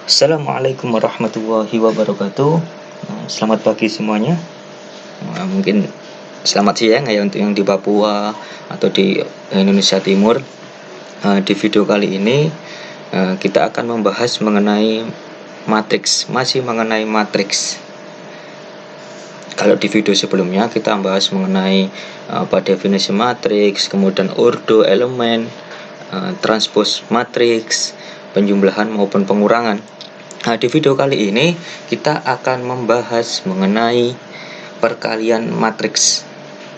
Assalamualaikum warahmatullahi wabarakatuh. Selamat pagi semuanya. Mungkin selamat siang ya untuk yang di Papua atau di Indonesia Timur. Di video kali ini kita akan membahas mengenai matriks, masih mengenai matriks. Kalau di video sebelumnya kita membahas mengenai apa definisi matriks, kemudian ordo elemen, transpose matriks, penjumlahan maupun pengurangan. Nah, di video kali ini kita akan membahas mengenai perkalian matriks.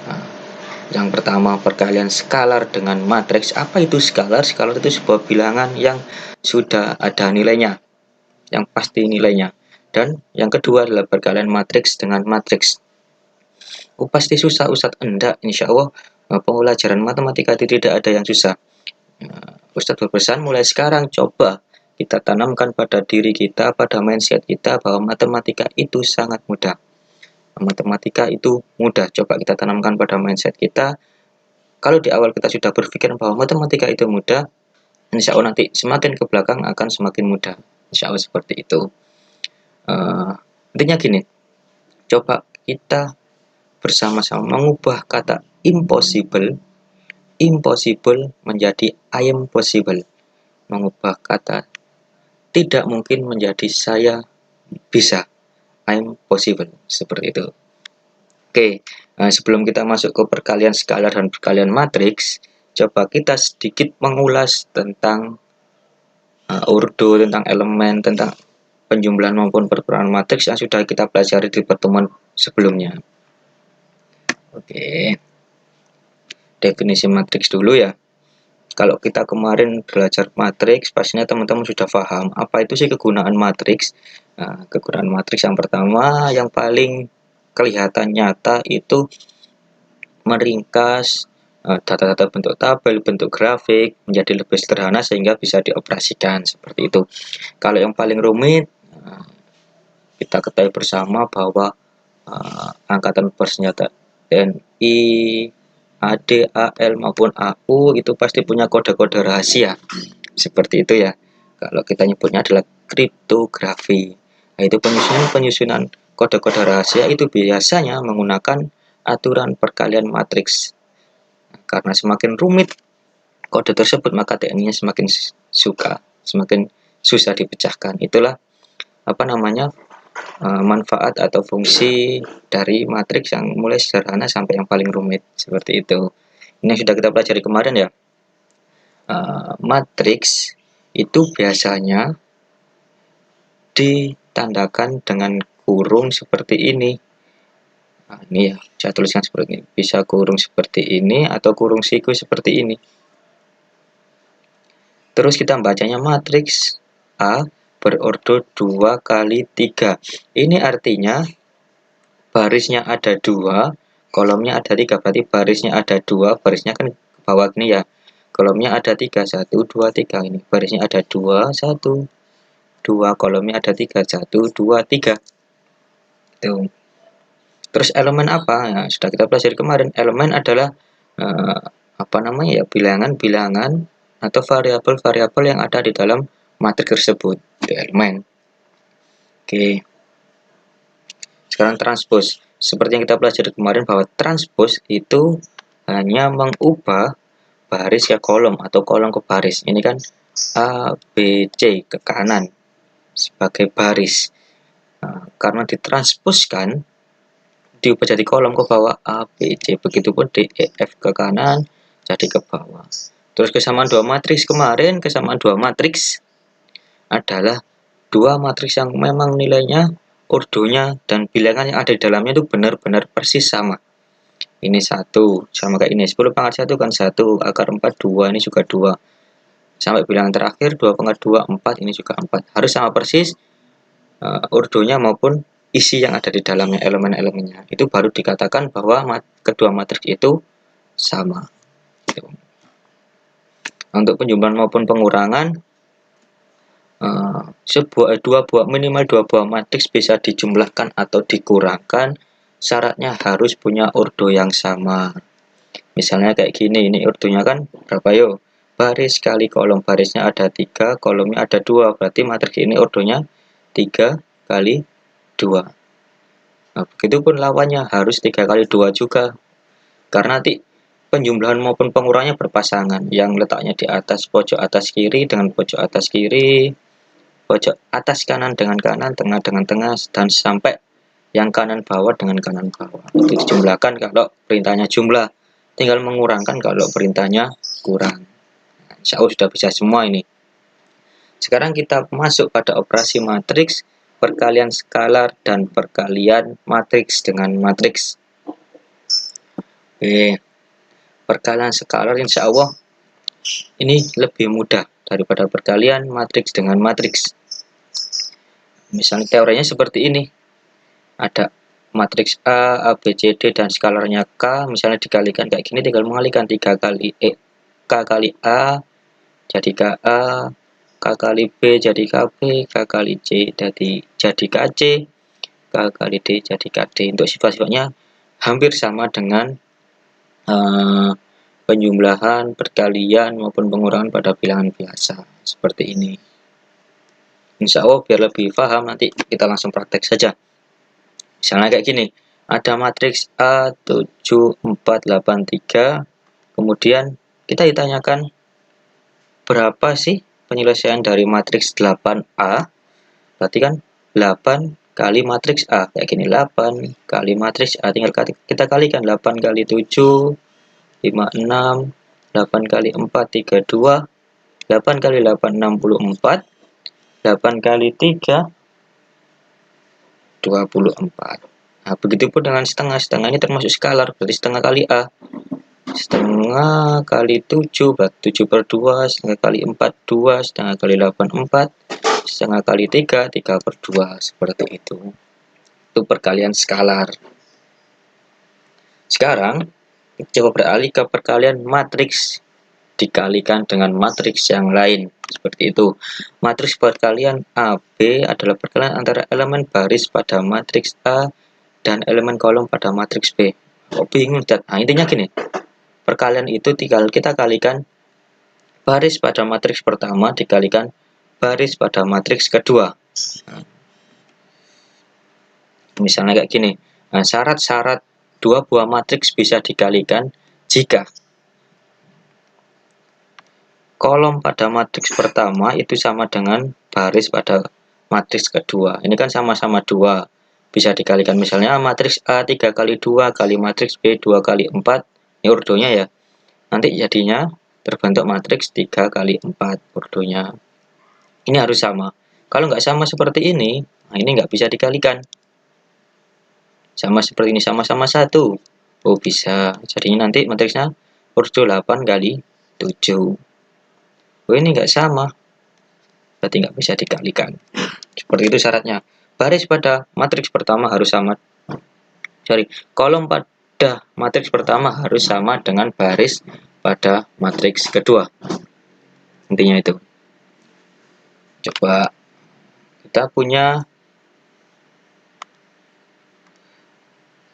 Nah, yang pertama, perkalian skalar dengan matriks. Apa itu skalar? Skalar itu sebuah bilangan yang sudah ada nilainya, yang pasti nilainya. Dan yang kedua adalah perkalian matriks dengan matriks. Pasti susah Ustadz? Enggak, insya Allah pembelajaran matematika itu tidak ada yang susah. Ustadz berpesan mulai sekarang coba kita tanamkan pada diri kita, pada mindset kita bahwa matematika itu sangat mudah. Matematika itu mudah, coba kita tanamkan pada mindset kita. Kalau di awal kita sudah berpikir bahwa matematika itu mudah, insya Allah nanti semakin ke belakang akan semakin mudah. Insya Allah seperti itu. Intinya gini, coba kita bersama-sama mengubah kata impossible menjadi I am possible. Mengubah kata tidak mungkin menjadi saya bisa. I'm possible. Seperti itu. Oke, sebelum kita masuk ke perkalian skalar dan perkalian matriks, coba kita sedikit mengulas tentang ordo, tentang elemen, tentang penjumlahan maupun perkurangan matriks yang sudah kita pelajari di pertemuan sebelumnya. Oke, definisi matriks dulu ya. Kalau kita kemarin belajar matriks, pastinya teman-teman sudah paham apa itu sih kegunaan matriks. Nah, kegunaan matriks yang pertama, yang paling kelihatan nyata itu meringkas data-data bentuk tabel, bentuk grafik menjadi lebih sederhana sehingga bisa dioperasikan seperti itu. Kalau yang paling rumit, kita ketahui bersama bahwa angkatan bersenjata TNI, AD, AL maupun AU itu pasti punya kode-kode rahasia. Seperti itu ya. Kalau kita nyebutnya adalah kriptografi. Nah, itu penyusunan kode-kode rahasia itu biasanya menggunakan aturan perkalian matriks. Karena semakin rumit kode tersebut, maka TNI-nya semakin semakin susah dipecahkan. Itulah manfaat atau fungsi dari matriks yang mulai sederhana sampai yang paling rumit seperti itu. Ini sudah kita pelajari kemarin ya. Matriks itu biasanya ditandakan dengan kurung seperti ini. Nah, ini ya, saya tuliskan seperti ini. Bisa kurung seperti ini atau kurung siku seperti ini. Terus kita bacanya matriks A berordo 2 kali 3. Ini artinya barisnya ada 2, kolomnya ada 3. Berarti barisnya ada 2, barisnya kan ke bawah gini ya. Kolomnya ada 3, 1, 2, 3. Ini barisnya ada 2, 1, 2. Kolomnya ada 3, 1, 2, 3. Tuh. Terus elemen apa? Nah, sudah kita pelajari kemarin. Elemen adalah bilangan-bilangan atau variabel-variabel yang ada di dalam matriks tersebut. Itu elemen. Oke. Sekarang transpose. Seperti yang kita pelajari kemarin bahwa transpose itu hanya mengubah baris ke kolom atau kolom ke baris. Ini kan A, B, C ke kanan sebagai baris. Nah, karena ditransposkan diubah jadi kolom ke bawah A, B, C. Begitupun D, E, F ke kanan jadi ke bawah. Terus kesamaan dua matriks kemarin, kesamaan dua matriks adalah dua matriks yang memang nilainya, ordonya, dan bilangan yang ada di dalamnya itu benar-benar persis sama. Ini 1, sama kayak ini. 10 pangkat 1 kan 1, akar 4, 2, ini juga 2. Sampai bilangan terakhir, 2 pangkat 2, 4, ini juga 4. Harus sama persis ordonya maupun isi yang ada di dalamnya, elemen-elemennya. Itu baru dikatakan bahwa kedua matriks itu sama. Untuk penjumlahan maupun pengurangan, minimal dua buah matriks bisa dijumlahkan atau dikurangkan. Syaratnya harus punya ordo yang sama. Misalnya kayak gini, ini ordonya kan berapa yo? baris kali kolom, barisnya ada 3, kolomnya ada 2, berarti matriks ini ordonya 3 kali 2. Nah, begitupun lawannya harus 3 kali 2 juga, karena nanti penjumlahan maupun pengurangannya berpasangan, yang letaknya di atas pojok atas kiri dengan pojok atas kiri, pojok atas kanan dengan kanan, tengah dengan tengah, dan sampai yang kanan bawah dengan kanan bawah. Itu dijumlahkan kalau perintahnya jumlah, tinggal mengurangkan kalau perintahnya kurang. Insya Allah sudah bisa semua ini. Sekarang kita masuk pada operasi matriks, perkalian skalar, dan perkalian matriks dengan matriks. Oke, perkalian skalar insya Allah ini lebih mudah daripada perkalian matriks dengan matriks. Misalnya teorinya seperti ini. Ada matriks A, B, C, D, dan skalarnya K. Misalnya dikalikan kayak gini, tinggal mengalihkan 3 kali K kali A jadi KA, K kali B jadi KB, K kali C jadi KC, K kali D jadi KD. Untuk sifat-sifatnya hampir sama dengan penjumlahan, perkalian, maupun pengurangan pada bilangan biasa. Seperti ini. Insya Allah biar lebih paham, nanti kita langsung praktek saja. Misalnya kayak gini, ada matriks A 7, 4, 8, 3, kemudian kita ditanyakan berapa sih penyelesaian dari matriks 8A, berarti kan 8 kali matriks A, kayak gini, 8 kali matriks A, tinggal kita kalikan, 8 kali 7, 5, 6, 8 kali 4, 32, 8 kali 8, 64, 8 kali 3, 24. Nah, begitupun dengan setengah, setengah ini termasuk skalar, berarti setengah kali A. Setengah kali 7 berarti 7 per 2, setengah kali 4 2, setengah kali 8 4, setengah kali 3 3 per 2, seperti itu. Itu perkalian skalar. Sekarang coba beralih ke perkalian matriks dikalikan dengan matriks yang lain, seperti itu. Matriks perkalian AB adalah perkalian antara elemen baris pada matriks A dan elemen kolom pada matriks B. Oh, bingung, nah intinya gini, perkalian itu tinggal kita kalikan baris pada matriks pertama dikalikan baris pada matriks kedua. Nah, misalnya kayak gini. Nah, syarat-syarat dua buah matriks bisa dikalikan jika kolom pada matriks pertama itu sama dengan baris pada matriks kedua. Ini kan sama-sama 2. Bisa dikalikan, misalnya matriks A 3 kali 2 kali matriks B 2 kali 4. Ini ordonya ya. Nanti jadinya terbentuk matriks 3 kali 4 ordonya. Ini harus sama. Kalau nggak sama seperti ini, nah ini nggak bisa dikalikan. Sama seperti ini, sama-sama 1. Oh, bisa. Jadinya nanti matriksnya ordo 8 kali 7. Oh, ini nggak sama. Berarti nggak bisa dikalikan. Seperti itu syaratnya. Baris pada matriks pertama harus sama. Sorry, kolom pada matriks pertama harus sama dengan baris pada matriks kedua. Intinya itu. Coba kita punya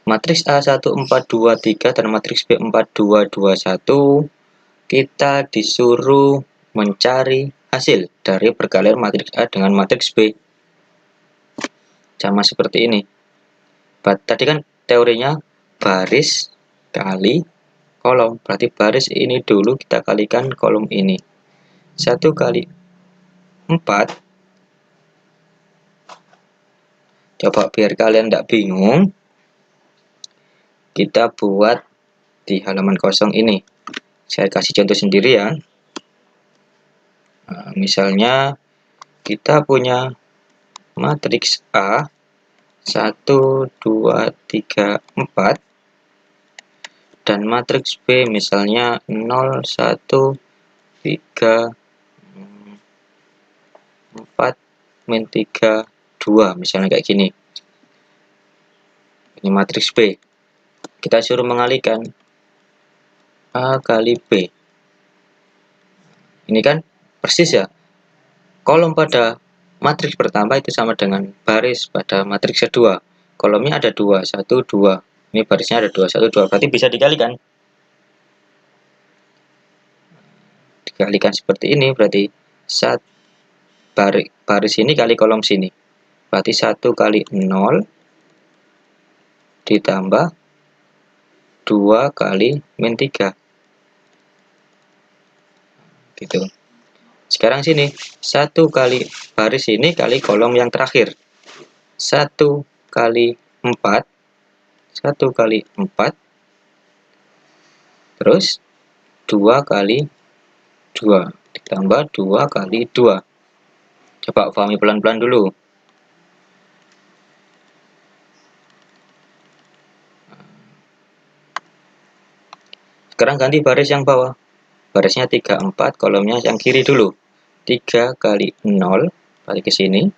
matriks A 1 4 2 3 dan matriks B 4 2 2 1. Kita disuruh mencari hasil dari perkalian matriks A dengan matriks B. Sama seperti ini. Tadi kan teorinya baris kali kolom, berarti baris ini dulu kita kalikan kolom ini. 1 kali 4. Coba biar kalian tidak bingung, kita buat di halaman kosong ini. Saya kasih contoh sendiri ya. Nah, misalnya kita punya matriks A 1 2 3 4 dan matriks B misalnya 0 1 3 4 min 3 2, misalnya kayak gini. Ini matriks B. Kita suruh mengalihkan A kali B. Ini kan persis ya. Kolom pada matriks pertama itu sama dengan baris pada matriks kedua. Kolomnya ada 2, 1, 2. Ini barisnya ada 2, 1, 2. Berarti bisa dikalikan. dikalikan seperti ini, berarti baris ini kali kolom sini, berarti 1 kali 0 ditambah 2 kali min 3 gitu. Sekarang sini 1 kali baris ini kali kolom yang terakhir, 1 kali 4, 1 kali 4, terus 2 kali 2 ditambah 2 kali 2. Coba pahami pelan-pelan dulu. Sekarang ganti baris yang bawah, barisnya 3, 4, kolomnya yang kiri dulu, 3 kali 0 balik ke sini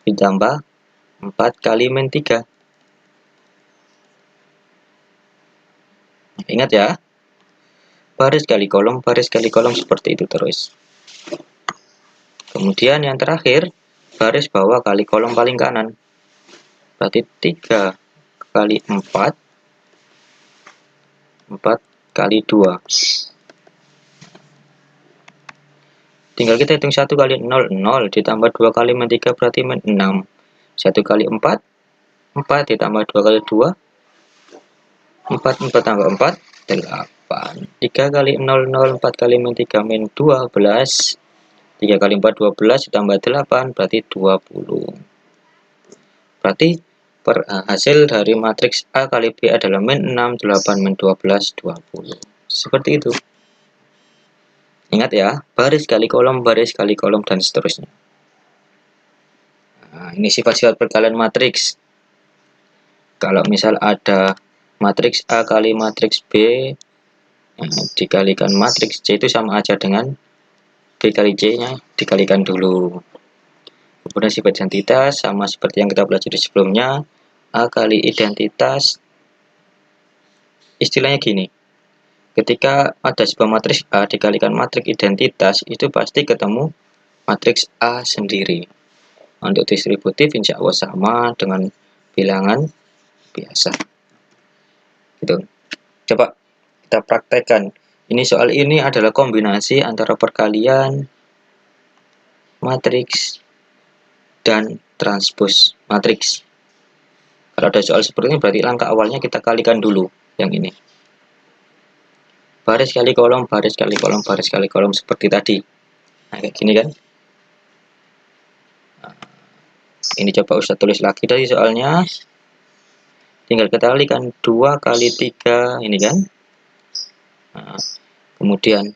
ditambah 4 kali min 3. Ingat ya, baris kali kolom seperti itu terus. Kemudian yang terakhir, baris bawah kali kolom paling kanan, berarti 3 kali 4, 4 kali 2. Tinggal kita hitung 1 kali 0, 0 ditambah 2 kali min 3 berarti min 6. 1 kali 4, 4 ditambah 2 kali 2, 4, 4 tambah 4, 8. 3 kali 0, 0, 4 kali min 3 min 12. 3 kali 4, 12 ditambah 8 berarti 20. Berarti hasil dari matriks A kali B adalah min 6, 8, min 12, 20. Seperti itu. Ingat ya, baris kali kolom, dan seterusnya. Nah, ini sifat-sifat perkalian matriks. Kalau misal ada matriks A kali matriks B dikalikan matriks C, itu sama aja dengan B kali C nya dikalikan dulu. Kemudian sifat identitas sama seperti yang kita pelajari sebelumnya, A kali identitas. Istilahnya gini, ketika ada sebuah matriks A dikalikan matriks identitas, itu pasti ketemu matriks A sendiri. Untuk distributif insya Allah sama dengan bilangan biasa. Gitu. Coba kita praktekkan. Ini soal ini adalah kombinasi antara perkalian matriks dan transpos matriks. Kalau ada soal seperti ini berarti langkah awalnya kita kalikan dulu yang ini. Baris kali kolom, baris kali kolom, baris kali kolom seperti tadi. Nah, kayak gini kan. Nah, ini coba Ustaz tulis lagi dari soalnya. Tinggal kita kalikan 2 kali 3 ini kan. Nah, kemudian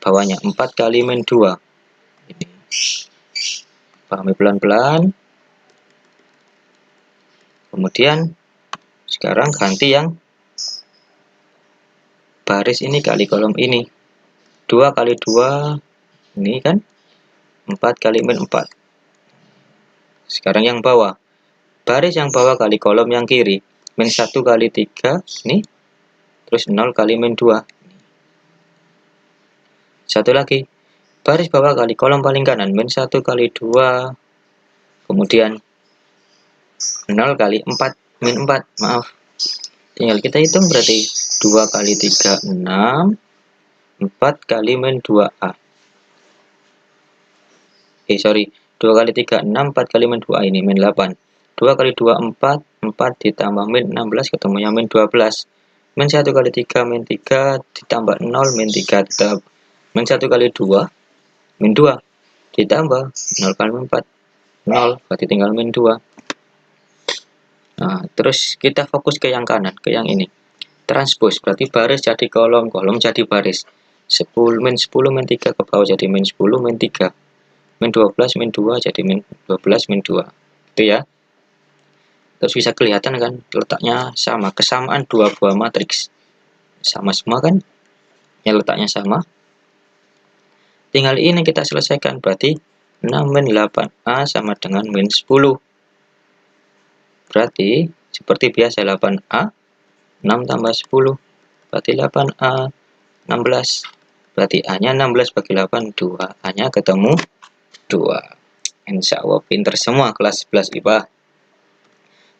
bawahnya 4 kali min 2. Ini. Pahami pelan-pelan. Kemudian sekarang ganti yang baris ini kali kolom ini. 2 kali 2 ini kan 4 kali min 4. Sekarang yang bawah, baris yang bawah kali kolom yang kiri, min 1 kali 3 ini, terus 0 kali min 2. Satu lagi, baris bawah kali kolom paling kanan, min 1 kali 2, kemudian 0 kali 4, min 4, maaf. Tinggal kita hitung berarti 2 kali 3, 6, 4 kali min 2A. 2 kali 3, 6, 4 kali min 2A ini, min 8. 2 kali 2, 4, 4 ditambah min 16, ketemunya min 12. Min 1 kali 3, min 3, ditambah 0, min 3, tetap. Min 1 kali 2, min 2, ditambah 0 kali min 4, 0, berarti tinggal min 2. Nah, terus kita fokus ke yang kanan, ke yang ini. Transpos, berarti baris jadi kolom, kolom jadi baris. 10, min 10, min 3 ke bawah jadi min 10, min 3. Min 12, min 2 jadi min 12, min 2. Itu ya. Terus bisa kelihatan kan letaknya sama, kesamaan dua buah matriks. Sama semua kan? Ya, letaknya sama. Tinggal ini kita selesaikan, berarti 6 min 8A sama dengan min 10. Berarti seperti biasa 8A, 6 tambah 10, berarti 8A, 16. Berarti A-nya 16 bagi 8, 2. A-nya ketemu 2. Insya Allah pinter semua kelas 11 IPA.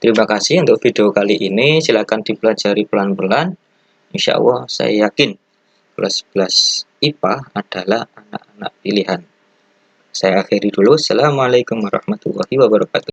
Terima kasih untuk video kali ini. Silahkan dipelajari pelan-pelan. Insya Allah saya yakin kelas-kelas IPA adalah anak-anak pilihan. Saya akhiri dulu. Assalamualaikum warahmatullahi wabarakatuh.